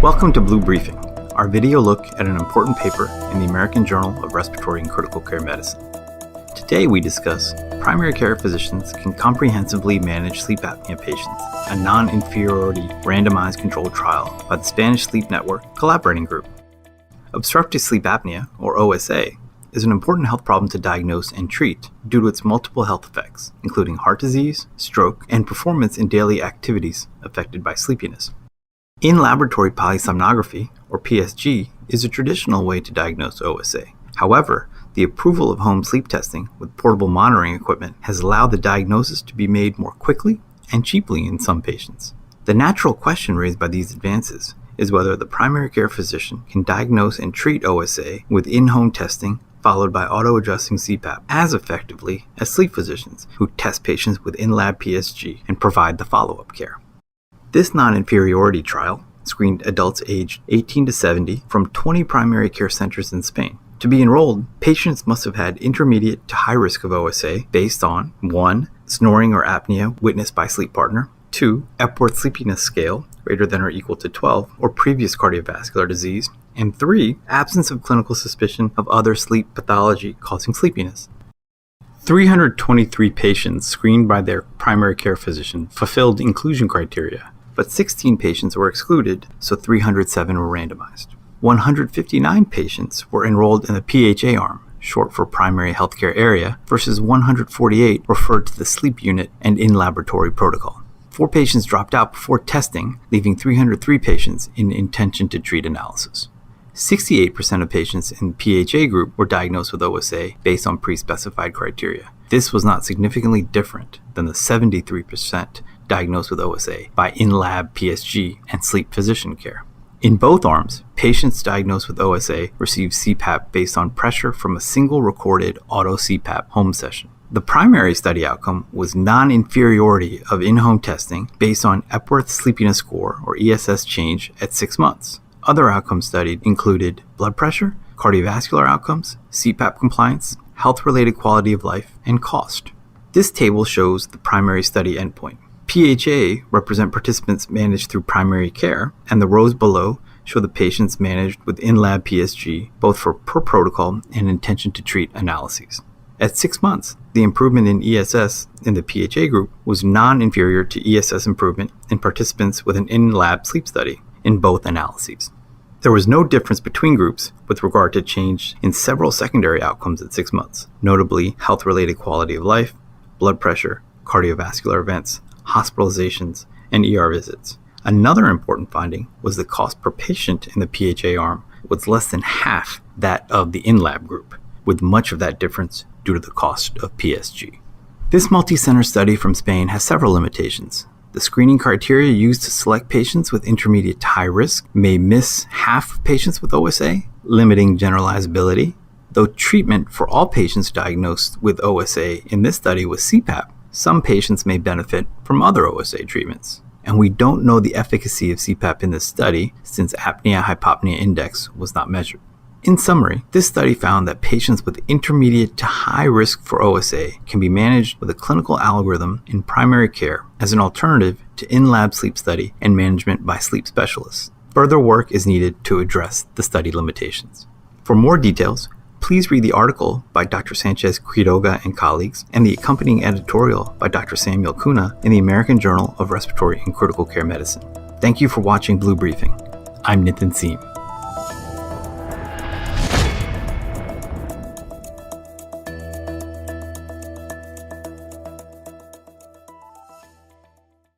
Welcome to Blue Briefing, our video look at an important paper in the American Journal of Respiratory and Critical Care Medicine. Today we discuss primary care physicians can comprehensively manage sleep apnea patients, a non-inferiority randomized controlled trial by the Spanish Sleep Network Collaborating Group. Obstructive sleep apnea, or OSA, is an important health problem to diagnose and treat due to its multiple health effects, including heart disease, stroke, and performance in daily activities affected by sleepiness. In-laboratory polysomnography, or PSG, is a traditional way to diagnose OSA. However, the approval of home sleep testing with portable monitoring equipment has allowed the diagnosis to be made more quickly and cheaply in some patients. The natural question raised by these advances is whether the primary care physician can diagnose and treat OSA with in-home testing followed by auto-adjusting CPAP as effectively as sleep physicians who test patients with in-lab PSG and provide the follow-up care. This non-inferiority trial screened adults aged 18 to 70 from 20 primary care centers in Spain. To be enrolled, patients must have had intermediate to high risk of OSA based on 1. Snoring or apnea witnessed by sleep partner, 2. Epworth Sleepiness Scale greater than or equal to 12 or previous cardiovascular disease, and 3. Absence of clinical suspicion of other sleep pathology causing sleepiness. 323 patients screened by their primary care physician fulfilled inclusion criteria, but 16 patients were excluded, so 307 were randomized. 159 patients were enrolled in the PHA arm, short for primary healthcare area, versus 148 referred to the sleep unit and in-laboratory protocol. 4 patients dropped out before testing, leaving 303 patients in intention to treat analysis. 68% of patients in the PHA group were diagnosed with OSA based on pre-specified criteria. This was not significantly different than the 73% diagnosed with OSA by in-lab PSG and sleep physician care. In both arms, patients diagnosed with OSA received CPAP based on pressure from a single recorded auto CPAP home session. The primary study outcome was non-inferiority of in-home testing based on Epworth Sleepiness Score, or ESS change, at 6 months. Other outcomes studied included blood pressure, cardiovascular outcomes, CPAP compliance, health-related quality of life, and cost. This table shows the primary study endpoint. PHA represent participants managed through primary care, and the rows below show the patients managed with in-lab PSG, both for per protocol and intention to treat analyses. At 6 months, the improvement in ESS in the PHA group was non-inferior to ESS improvement in participants with an in-lab sleep study in both analyses. There was no difference between groups with regard to change in several secondary outcomes at 6 months, notably health-related quality of life, blood pressure, cardiovascular events, hospitalizations, and ER visits. Another important finding was the cost per patient in the PHA arm was less than half that of the in-lab group, with much of that difference due to the cost of PSG. This multi-center study from Spain has several limitations. The screening criteria used to select patients with intermediate to high risk may miss half of patients with OSA, limiting generalizability. Though treatment for all patients diagnosed with OSA in this study was CPAP, some patients may benefit from other OSA treatments. And we don't know the efficacy of CPAP in this study since apnea-hypopnea index was not measured. In summary, this study found that patients with intermediate to high risk for OSA can be managed with a clinical algorithm in primary care as an alternative to in-lab sleep study and management by sleep specialists. Further work is needed to address the study limitations. For more details, please read the article by Dr. Sánchez-Quiroga and colleagues and the accompanying editorial by Dr. Samuel Cunha in the American Journal of Respiratory and Critical Care Medicine. Thank you for watching Blue Briefing. I'm Nitin Seem.